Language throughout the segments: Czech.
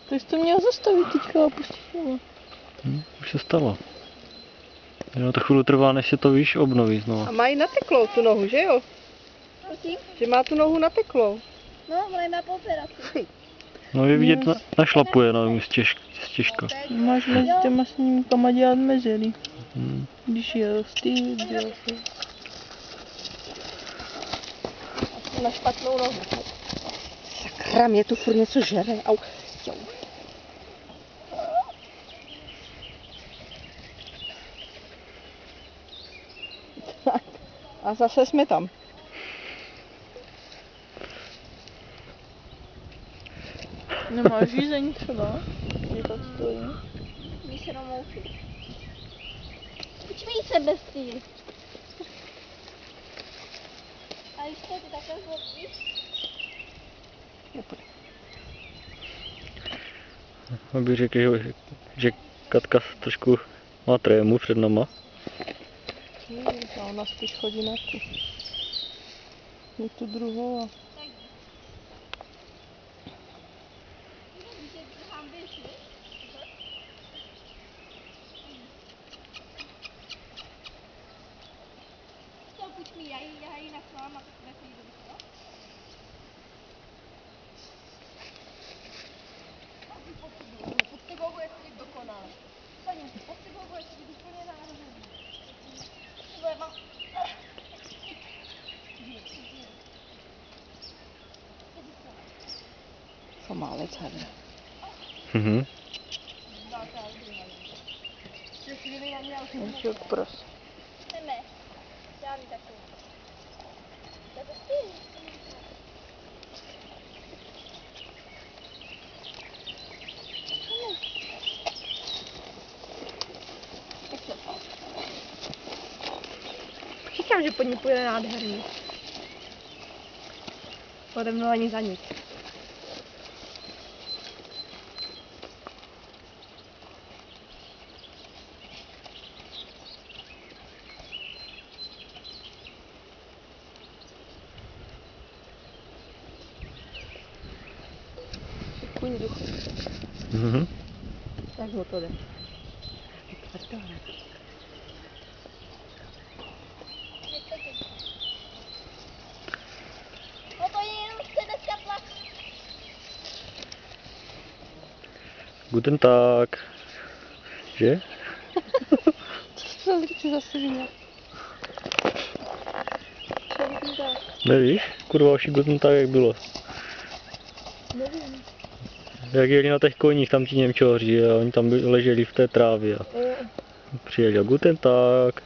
To jsi to měl zastavit teďka a pustit znova. Už se stalo. Jenom to chvíli trvá, než se to, víš, obnoví znovu. A mají nateklou tu nohu, že jo? Prosím? Že má tu nohu nateklou. No, ona je na po operaci. No je vidět, našlapuje, no, stěžka. Máš mezi těma snímkama dělat mezery. Když je stýl, dělal se. Na špatnou nohu. Sakra, mě tu furt něco žere. Au. Jau. Tak. A zase jsme tam. Nemáš řízení třeba? Je to stojí. Víš se domouchy. Počmej se bez ty. A ještě ty takhle zlobíš? Nepůjde. Aby řekl, že Katka trošku má trému před náma. A ona spíš chodí na tu druhou a... Já ji naklám a tak jdu do toho. Pod sebou bude chodit dokonale. Paní, pod sebou bude chodit úplně nádherně. Tvoje mám... Pomálec, hadra. Ještě chvíli na mě, ale Ještě pros. Jdeme. Já mi takovou. To je prostě. říkám, že pod ní půjde nádherně. Pode mnou ani za nic. Kuň duchu. Tak ho to jde. No to je jenom chce dneska tlak. Guten Tag. Že? Co chci zase vidět? Nevíš? Kurva, už Guten Tag jak bylo. Nevím. Jak jeli na těch koních, tam ti Němčoři a oni tam leželi v té trávě a přijeli a Guten Tag.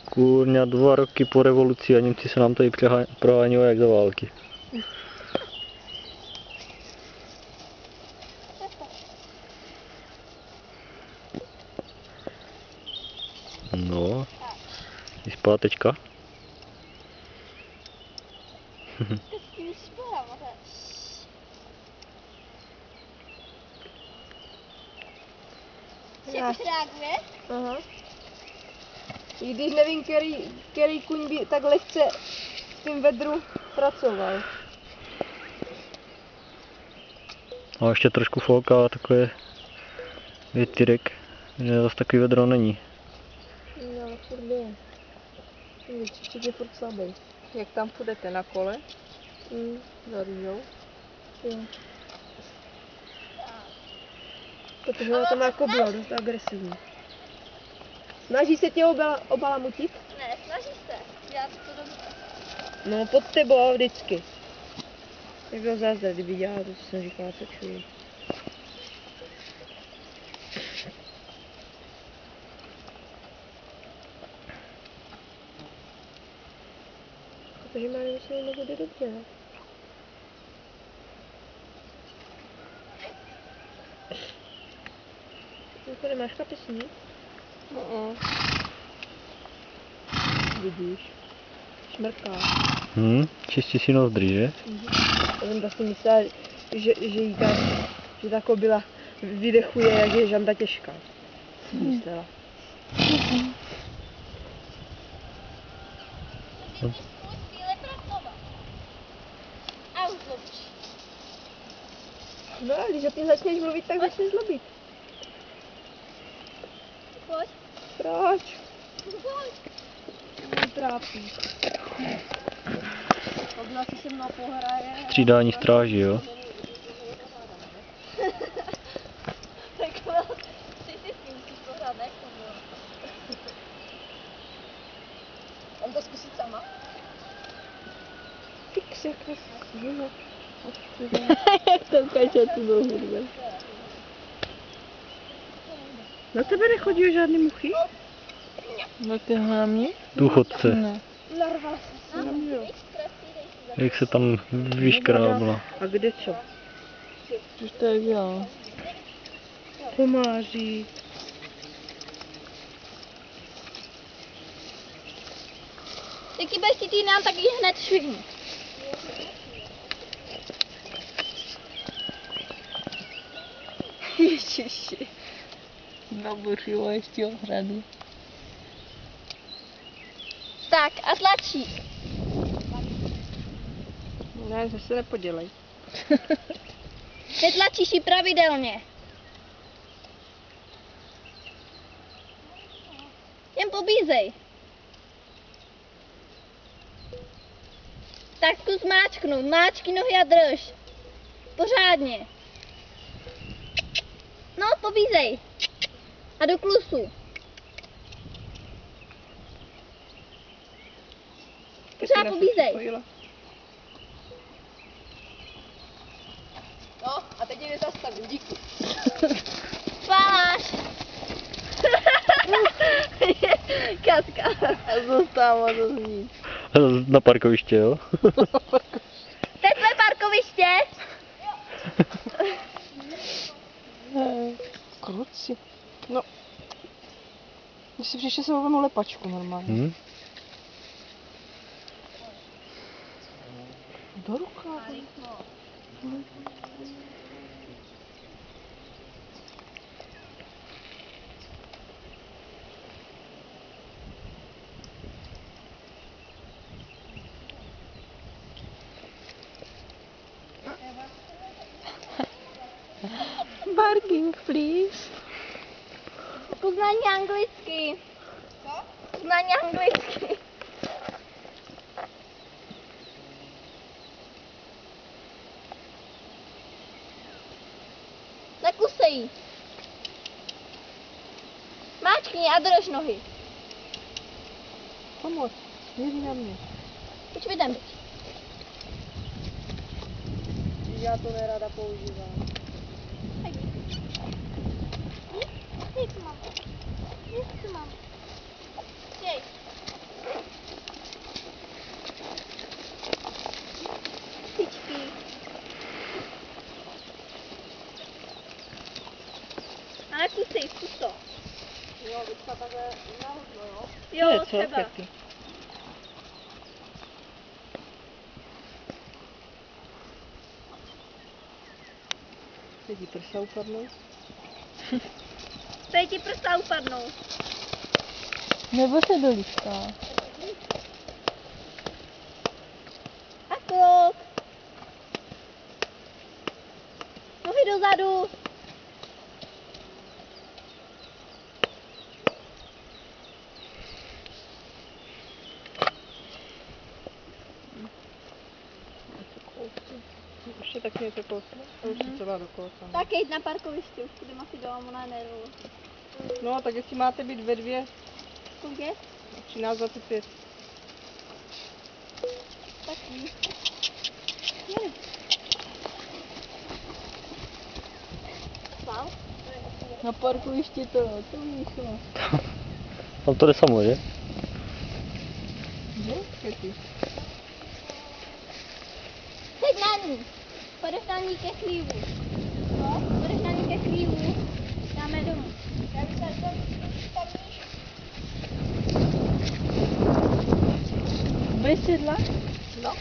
Kurňa 2 roky po revoluci a Němci se nám tady proháněli jak za války. No, i zpátečka. Jak reaguje? Aha. I když nevím, který kuň by tak lehce v tím vedru pracoval. A ještě trošku fouká takové větírek, že zase takový vedro není. No, ale furt je. Většiček je furt slabý. Jak tam půjdete na kole? Za růžou? Jo. Protože ona tam jako byla dost agresivní. Snaží se tě obalamutit? Ne, snaží se. Já to dobře. No, pod tebou vždycky. Jak byl zázrak, kdyby dělala to, co jsem říkala před chvílí. Protože má nemyslím, že bude dobře, ne? Ty nemáš kapesní? Vidíš. Šmrká. Čistí si nozdry, že? Já jsem vlastně myslela, že jí tak, že ta kobila vydechuje, jak je žanda těžká. Myslela. Chvíli pracovat. A už zlobíš. No a když o tím začneš mluvit, tak začneš zlobit. Pojď. Proč? Pojď. Mě trápí. Ona si se mnou pohraje. Střídání stráží, jo? Tak ty si s tím musíš pořád, ne? On to zkusit sama? Fix, jaká síla. Jak to ukáže tu nohu. Na tebe nechodí žádný muchy? No ty na mě? Důchodce. Ne. Narval se. Na mě jo. Jak se tam vyškrábla. A kde co? Už to jak já. Komáří. Jaký budeš chtít nám, tak ji hned švihni. Ježiši. Nabořila ještě ohradu. Tak a tlačí. Ne, že se nepodělej. Netlačíš ji pravidelně. Jen pobízej. Tak zkus máčknout. Máčky nohy a drž. Pořádně. No, pobízej. A do klusu. Pořád pobízej. No, a teď ji nezastavím, díky. Páš. Katka. A zůstává to nic. Na parkoviště, jo? Teď jsme parkoviště. Kruci. No. Když si příště se vezmu lepačku normálně. Hm? Do rukávu. Parking, please. Poznání anglicky. Co? Poznání anglicky. Nekusej. Máčkni a drž nohy. Pomoc. Měří na mě. Pojď vydem. Já to nerada používám. Nic mám. Nic mám. Jej. Tyčky. A nekusej, zkus to. Jo, teďka takhle nahodno, jo? Jo, třeba. Teď jí prsa upadnou. Teď ti prsta upadnou. Nebo se do líška. A krok. Nohy dozadu. Ještě tak něco kousne. A už je celá dokola. Tak jeď na parkoviště, už půjdeme asi domů, ona nervů. No, tak jestli máte být ve 2, Kolik 13:25. Tak jí. Jeli. Sval? Na parkovišti to vyšlo. Tam to jde samo, že? Jo, Kety. Teď na ní. Půjdeš na ní ke chlívu. No, půjdeš na ní ke chlívu. Dáme domů. Já bych se tam níž. Bez sedla? No.